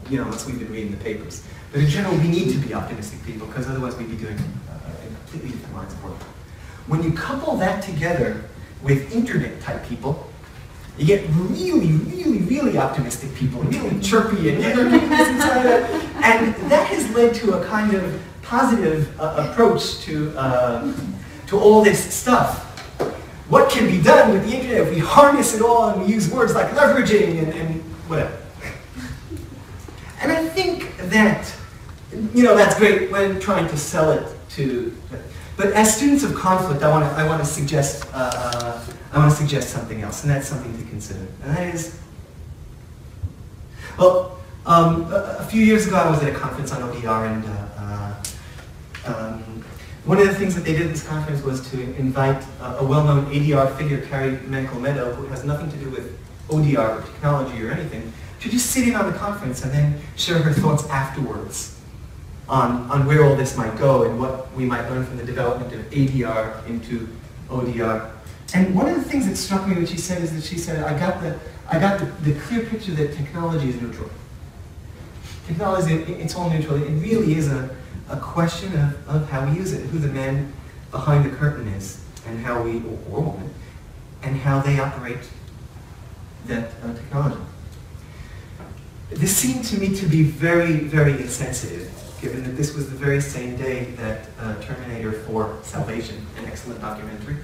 that's what we've been reading in the papers. But in general, we need to be optimistic people, because otherwise we'd be doing completely different lines of work. When you couple that together with internet-type people, you get really, really, really optimistic people, really chirpy and and that has led to a kind of positive approach to all this stuff. What can be done with the internet if we harness it all and we use words like leveraging and whatever? And I think that, that's great when trying to sell it to, but as students of conflict, I want to suggest something else, and that's something to consider. And that is, well, a few years ago I was at a conference on ODR, and one of the things that they did at this conference was to invite a well-known ADR figure, Carrie Menkel-Meadow, who has nothing to do with ODR or technology or anything, to just sit in on the conference and then share her thoughts afterwards on where all this might go and what we might learn from the development of ADR into ODR. And one of the things that struck me, what she said, is that she said, I got the clear picture that technology is neutral. Technology, it's all neutral. It really is a question of how we use it, who the man behind the curtain is, and how we, or woman, and how they operate that technology. This seemed to me to be very, very insensitive, given that this was the very same day that Terminator 4 Salvation, an excellent documentary,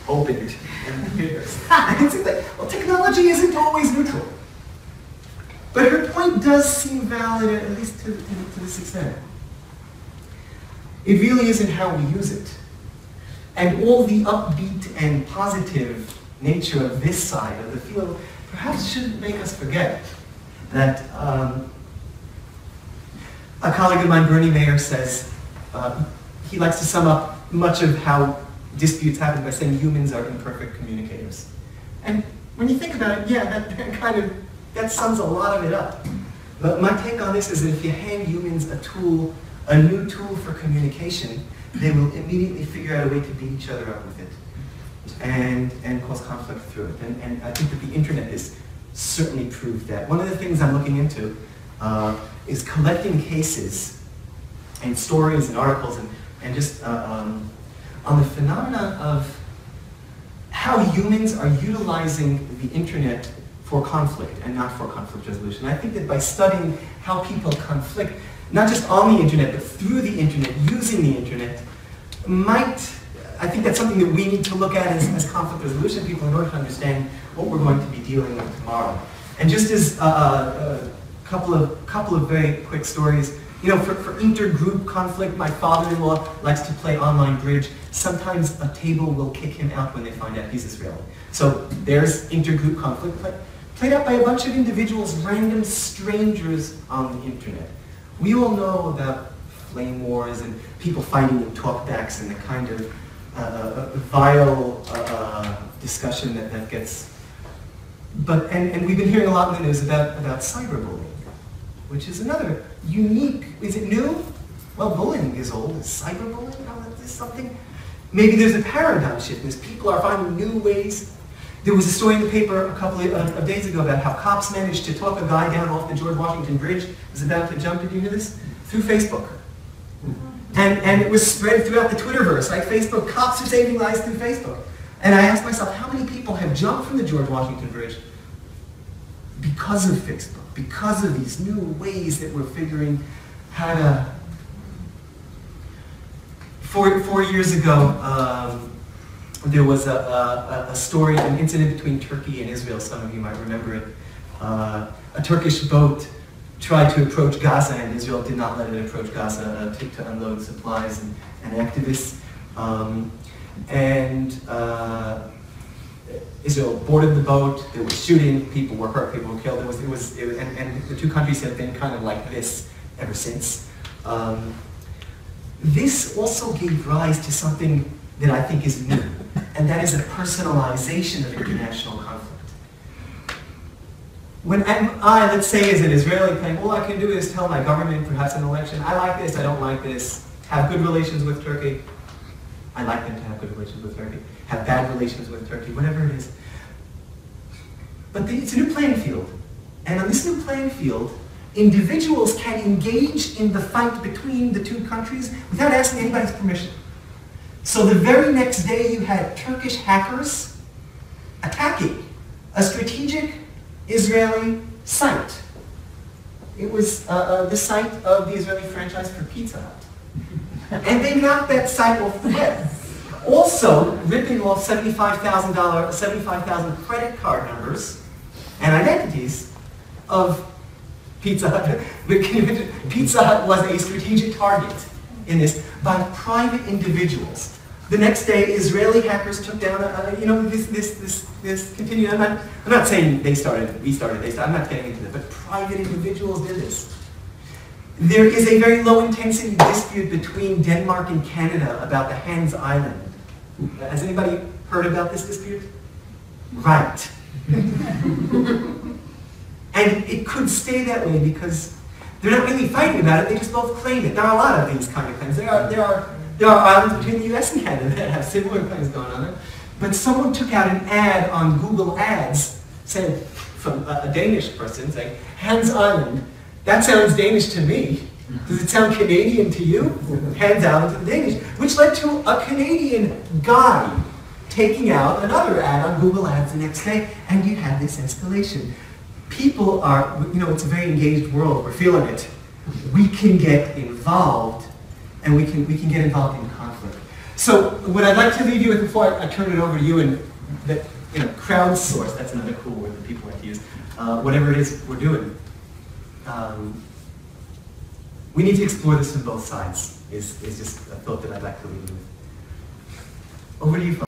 opened in the theaters. And it seems like, well, technology isn't always neutral. But her point does seem valid, at least to this extent. It really isn't how we use it. And all the upbeat and positive nature of this side of the field perhaps shouldn't make us forget that a colleague of mine, Bernie Mayer, says he likes to sum up much of how disputes happen by saying humans are imperfect communicators. And when you think about it, yeah, that sums a lot of it up. But my take on this is that if you hand humans a new tool for communication, they will immediately figure out a way to beat each other up with it and cause conflict through it. And I think that the internet has certainly proved that. One of the things I'm looking into is collecting cases and stories and articles and just on the phenomena of how humans are utilizing the internet for conflict and not for conflict resolution. I think that by studying how people conflict, not just on the internet, but through the internet, using the internet, I think that's something that we need to look at as conflict resolution people in order to understand what we're going to be dealing with tomorrow. And just as a couple of very quick stories, for intergroup conflict, my father-in-law likes to play online bridge. Sometimes a table will kick him out when they find out he's Israeli. So there's intergroup conflict, played out by a bunch of individuals, random strangers on the internet. We all know about flame wars and people fighting in talkbacks and the kind of vile discussion that gets. And we've been hearing a lot in the news about cyberbullying, which is another unique. Is it new? Well, bullying is old. Is cyberbullying? Is something? Maybe there's a paradigm shift as people are finding new ways. There was a story in the paper a couple of days ago about how cops managed to talk a guy down off the George Washington Bridge who was about to jump. Did you hear this? Through Facebook. And it was spread throughout the Twitterverse, like Facebook. Cops are saving lives through Facebook. And I asked myself, how many people have jumped from the George Washington Bridge because of Facebook, because of these new ways that we're figuring how to... 4 years ago, there was a story, an incident between Turkey and Israel. Some of you might remember it. A Turkish boat tried to approach Gaza, and Israel did not let it approach Gaza to unload supplies and activists. Israel boarded the boat. There was shooting. People were hurt. People were killed. And the two countries have been kind of like this ever since. This also gave rise to something that I think is new, and that is a personalization of international conflict. When I, let's say, as an Israeli, claim, all I can do is tell my government, perhaps an election, I like this, I don't like this, have good relations with Turkey. I like them to have good relations with Turkey. Have bad relations with Turkey, whatever it is. But it's a new playing field. And on this new playing field, individuals can engage in the fight between the two countries without asking anybody's permission. So the very next day you had Turkish hackers attacking a strategic Israeli site. It was the site of the Israeli franchise for Pizza Hut. And they knocked that site off the head. Also, ripping off 75,000 credit card numbers and identities of Pizza Hut. Pizza Hut was a strategic target in this by private individuals. The next day, Israeli hackers took down, this continued. I'm not saying they started, we started, they started. I'm not getting into that, but private individuals did this. There is a very low-intensity dispute between Denmark and Canada about the Hans Island. Has anybody heard about this dispute? Right. And it could stay that way because they're not really fighting about it, they just both claim it. There are a lot of these kind of claims. There are islands between the US and Canada that have similar things going on. But someone took out an ad on Google Ads, said, from a Danish person saying, Hans Island, that sounds Danish to me. Does it sound Canadian to you? Hands out to the Danish. Which led to a Canadian guy taking out another ad on Google Ads the next day, and you have this escalation. People are, it's a very engaged world, we're feeling it. We can get involved, and we can get involved in conflict. So what I'd like to leave you with before I turn it over to you, and that, crowdsource, that's another cool word that people like to use, whatever it is we're doing. We need to explore this from both sides, is just a thought that I'd like to leave you with. Over to you folks.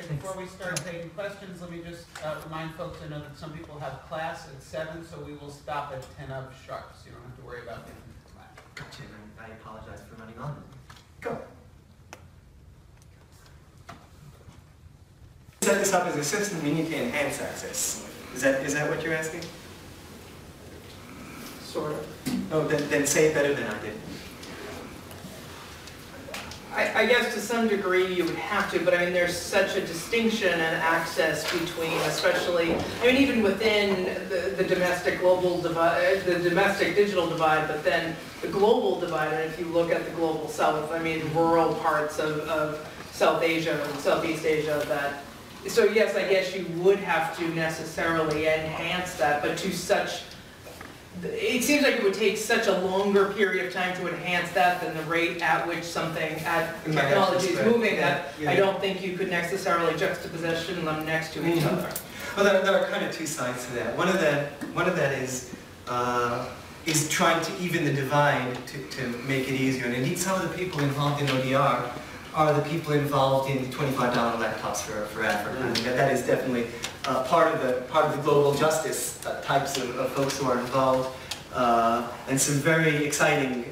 Before we start taking questions, let me just remind folks to know that some people have class at 7, so we will stop at 10 of sharp, so you don't have to worry about getting to class. Gotcha, I apologize for running on. Go. Set this up as a system, we need to enhance access. Is that what you're asking? Sort of. Oh, then say it better than I did. I guess to some degree you would have to, but I mean there's such a distinction and access between, especially, even within the domestic global divide, the domestic digital divide, but then the global divide, and if you look at the global south, rural parts of South Asia and Southeast Asia that, so yes, I guess you would have to necessarily enhance that, but to such, it seems like it would take such a longer period of time to enhance that than the rate at which technology is moving that I don't think you could necessarily juxtaposition them next to each other. Well, there are kind of two sides to that. One of that is trying to even the divide to make it easier. And indeed, some of the people involved in ODR are the people involved in $25 laptops for Africa. I mean, that is definitely part of the global justice types of folks who are involved, and some very exciting.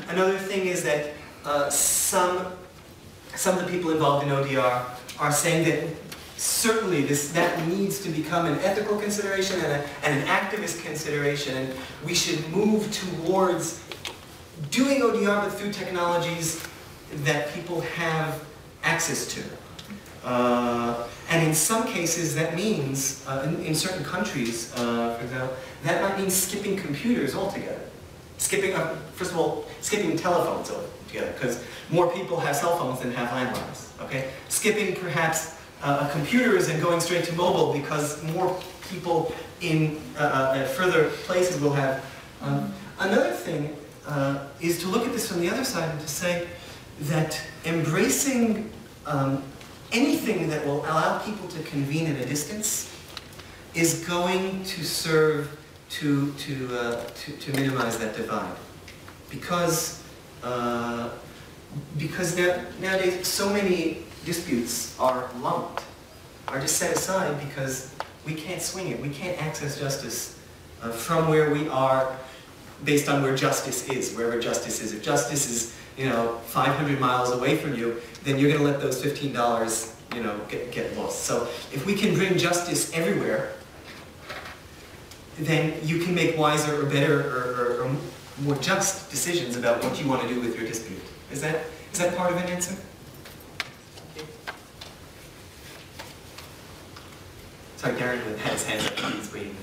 Another thing is that some of the people involved in ODR are saying that certainly that needs to become an ethical consideration and an activist consideration, and we should move towards doing ODR but through technologies that people have access to. And in some cases that means, in certain countries, for example, that might mean skipping computers altogether. First of all, skipping telephones altogether, because more people have cell phones than have landlines, okay? Skipping perhaps computers and going straight to mobile because more people in further places will have. Another thing is to look at this from the other side and to say that embracing anything that will allow people to convene at a distance is going to serve to minimize that divide, because nowadays so many disputes are lumped, are just set aside because we can't swing it, we can't access justice from where we are based on where justice is, wherever justice is. If justice is 500 miles away from you, then you're going to let those $15 get lost. So if we can bring justice everywhere, then you can make wiser or better or more just decisions about what you want to do with your dispute. Is that that part of an answer? Sorry, Darren had his hands up, he's waiting.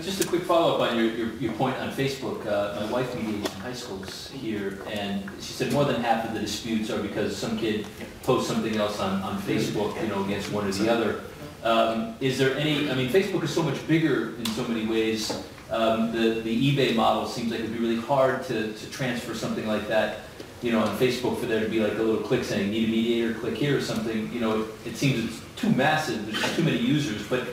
Just a quick follow-up on your point on Facebook. My wife mediates in high schools here, and she said more than half of the disputes are because some kid posts something else on Facebook, you know, against one or the other. Is there any, I mean, Facebook is so much bigger in so many ways. The eBay model seems like it would be really hard to transfer something like that, you know, on Facebook for there to be like a little click saying, need a mediator, click here or something. You know, it seems it's too massive, there's just too many users. But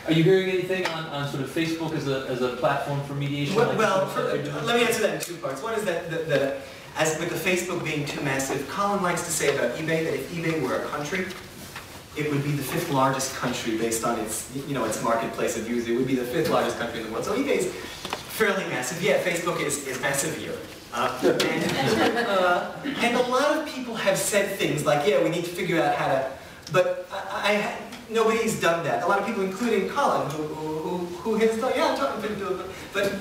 are you hearing anything on sort of Facebook as a platform for mediation? Well, let me answer that in two parts. One is that as with the Facebook being too massive, Colin likes to say about eBay that if eBay were a country, it would be the 5th largest country based on its, you know, its marketplace of users. It would be the 5th largest country in the world. So eBay is fairly massive. Yeah, Facebook is massive here. And a lot of people have said things like, yeah, we need to figure out how to, but nobody's done that. A lot of people, including Colin, who has done, yeah, I'm talking to him, but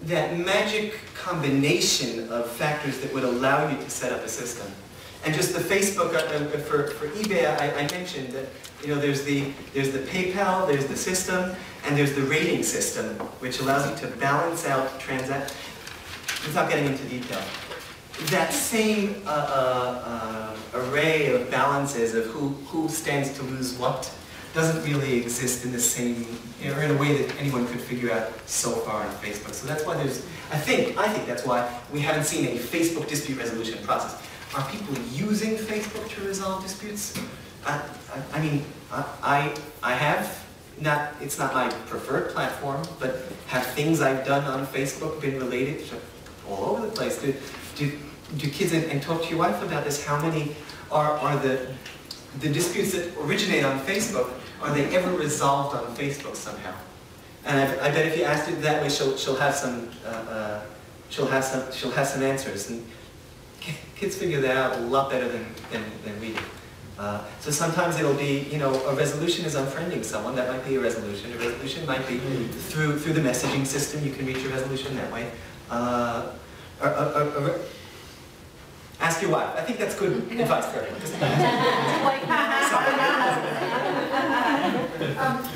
that magic combination of factors that would allow you to set up a system. And just the Facebook, for eBay, I mentioned that, you know, there's the PayPal, there's the system, and there's the rating system, which allows you to balance out transactions, without getting into detail. That same array of balances of who stands to lose what doesn't really exist in the same, or in a way that anyone could figure out so far on Facebook. So that's why there's, I think that's why we haven't seen a Facebook dispute resolution process. Are people using Facebook to resolve disputes? I mean, I have, not, it's not my preferred platform, but have things I've done on Facebook been related to all over the place? Do kids, and talk to your wife about this, how many are the disputes that originate on Facebook, are they ever resolved on Facebook somehow? And I bet if you asked it that way, she'll have some answers. And kids figure that out a lot better than we do. So sometimes it'll be, you know, a resolution is unfriending someone. That might be a resolution. A resolution might be through the messaging system. You can reach a resolution that way. Ask your wife. I think that's good advice for everyone.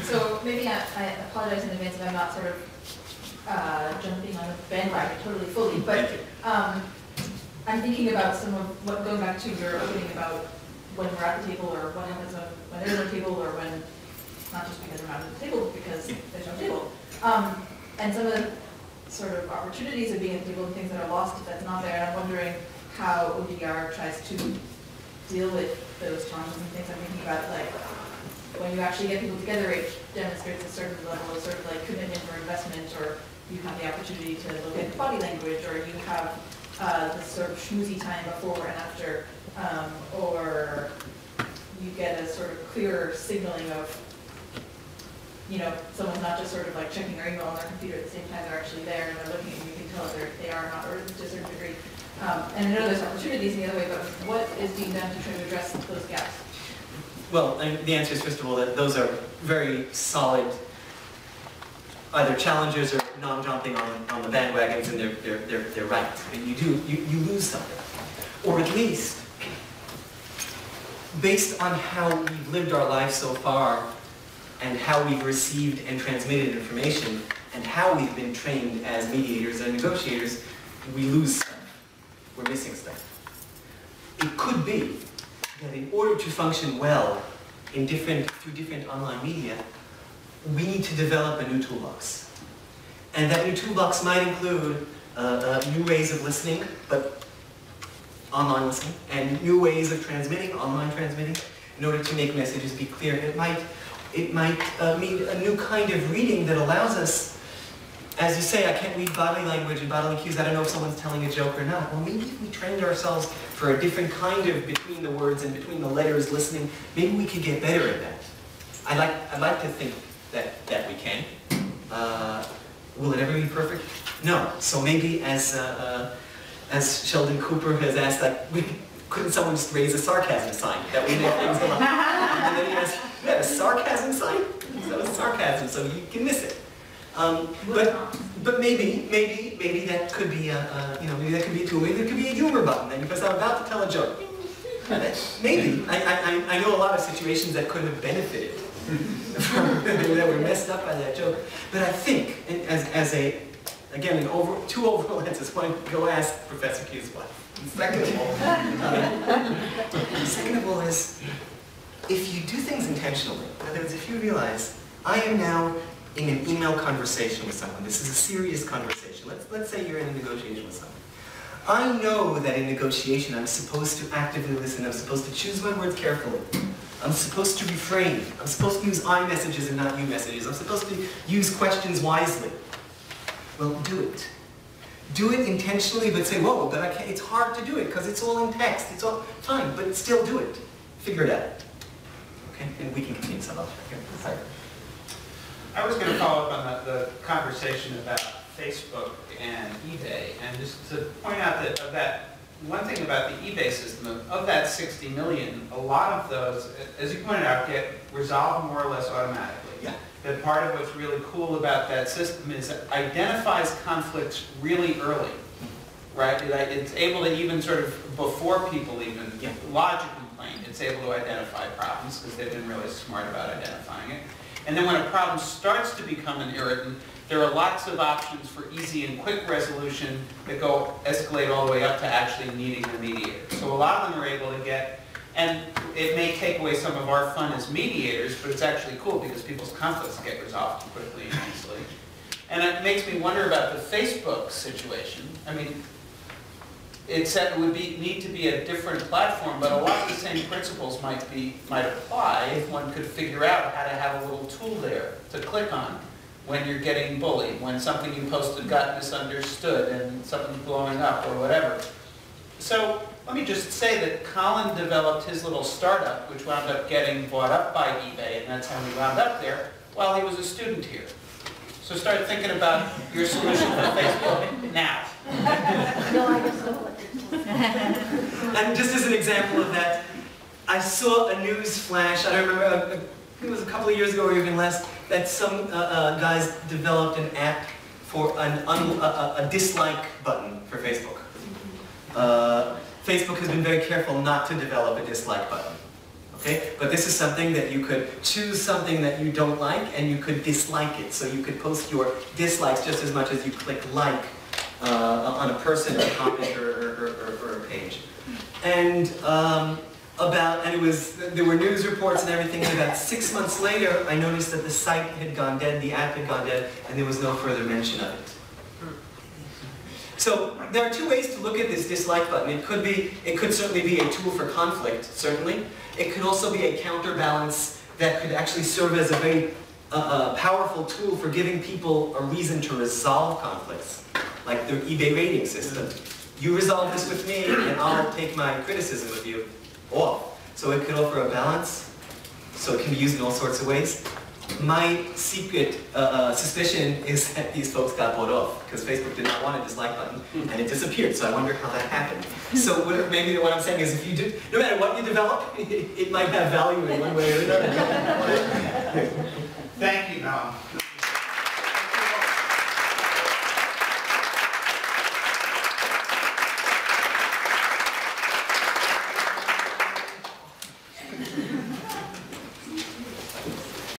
So maybe I apologize in advance if I'm not sort of jumping on the bandwagon totally fully, but I'm thinking about some of what, going back to your opening about when we're at the table, or what happens when there's no table, or when, not just because we're not at the table, but because there's no table. And some of the sort of opportunities of being at the table and things that are lost if that's not there. And I'm wondering how ODR tries to deal with those challenges and things. I'm thinking about, like, when you actually get people together, it demonstrates a certain level of sort of like commitment or investment, or you have the opportunity to look at body language, or you have this sort of schmoozy time before and after, or you get a sort of clearer signaling of, you know, someone's not just sort of like checking their email on their computer at the same time they're actually there and they're looking, and you can tell if they are or not, or to a certain degree. And I know there's opportunities in the other way, but what is being done to try to address those gaps? Well, the answer is, first of all, that those are very solid, either challengers or non-jumping on the bandwagons, and they're right. I mean, you lose something, or at least based on how we've lived our lives so far, and how we've received and transmitted information, and how we've been trained as mediators and negotiators, we lose stuff. We're missing stuff. It could be that in order to function well in through different online media, we need to develop a new toolbox. And that new toolbox might include new ways of listening, but online listening, and new ways of transmitting, online transmitting, in order to make messages be clear. It might mean a new kind of reading that allows us, as you say, I can't read body language and bodily cues, I don't know if someone's telling a joke or not. Well, maybe if we trained ourselves for a different kind of between the words and between the letters listening, maybe we could get better at that. I'd like to think that we can. Will it ever be perfect? No. So maybe as Sheldon Cooper has asked, like, couldn't someone just raise a sarcasm sign that we make things a lot? And then he asked, you have a sarcasm sign? So it's sarcasm, so you can miss it. But maybe that could be maybe that could be a tool. Maybe there could be a humor button then, because I'm about to tell a joke. Maybe. I know a lot of situations that could have benefited that were messed up by that joke. But I think, again, two overall lenses. One, go ask Professor Q's wife. Second of all is, if you do things intentionally, in other words, if you realize, I am now in an email conversation with someone, this is a serious conversation. Let's say you're in a negotiation with someone. I know that in negotiation I'm supposed to actively listen, I'm supposed to choose my words carefully. I'm supposed to refrain. I'm supposed to use I messages and not you messages. I'm supposed to use questions wisely. Well, do it. Do it intentionally, but say, whoa, but I can't, it's hard to do it because it's all in text. It's all fine, but still do it. Figure it out. Okay, and we can continue some other. Sorry. I was going to follow up on the conversation about Facebook and eBay, and just to point out that one thing about the eBay system, of that 60 million, a lot of those, as you pointed out, get resolved more or less automatically. Yeah. That part of what's really cool about that system is it identifies conflicts really early, right? It's able to even sort of, before people even lodge a complaint, it's able to identify problems because they've been really smart about identifying it. And then when a problem starts to become an irritant, there are lots of options for easy and quick resolution that escalate all the way up to actually needing a mediator. So a lot of them are able to get, and it may take away some of our fun as mediators, but it's actually cool because people's conflicts get resolved quickly and easily. And it makes me wonder about the Facebook situation. I mean, it would need to be a different platform, but a lot of the same principles might apply if one could figure out how to have a little tool there to click on when you're getting bullied, when something you posted got misunderstood and something's blowing up or whatever. So let me just say that Colin developed his little startup, which wound up getting bought up by eBay, and that's how he wound up there, while he was a student here. So start thinking about your solution for Facebook now. And just as an example of that, I saw a news flash, I don't remember, I think it was a couple of years ago or even less, that some guys developed an app for a dislike button for Facebook. Facebook has been very careful not to develop a dislike button. Okay? But this is something that you could choose something that you don't like and you could dislike it. So you could post your dislikes just as much as you click like on a person, a comment, or a page. And there were news reports and everything, and about 6 months later I noticed that the site had gone dead, the app had gone dead, and there was no further mention of it. So there are two ways to look at this dislike button. It could certainly be a tool for conflict, certainly. It could also be a counterbalance that could actually serve as a very powerful tool for giving people a reason to resolve conflicts, like the eBay rating system. You resolve this with me, and I'll take my criticism of you off. So it could offer a balance, so it can be used in all sorts of ways. My secret suspicion is that these folks got bought off because Facebook did not want a dislike button and it disappeared. So I wonder how that happened. So maybe what I'm saying is, if you do, no matter what you develop, it might have value in one way or another. Thank you, Noam.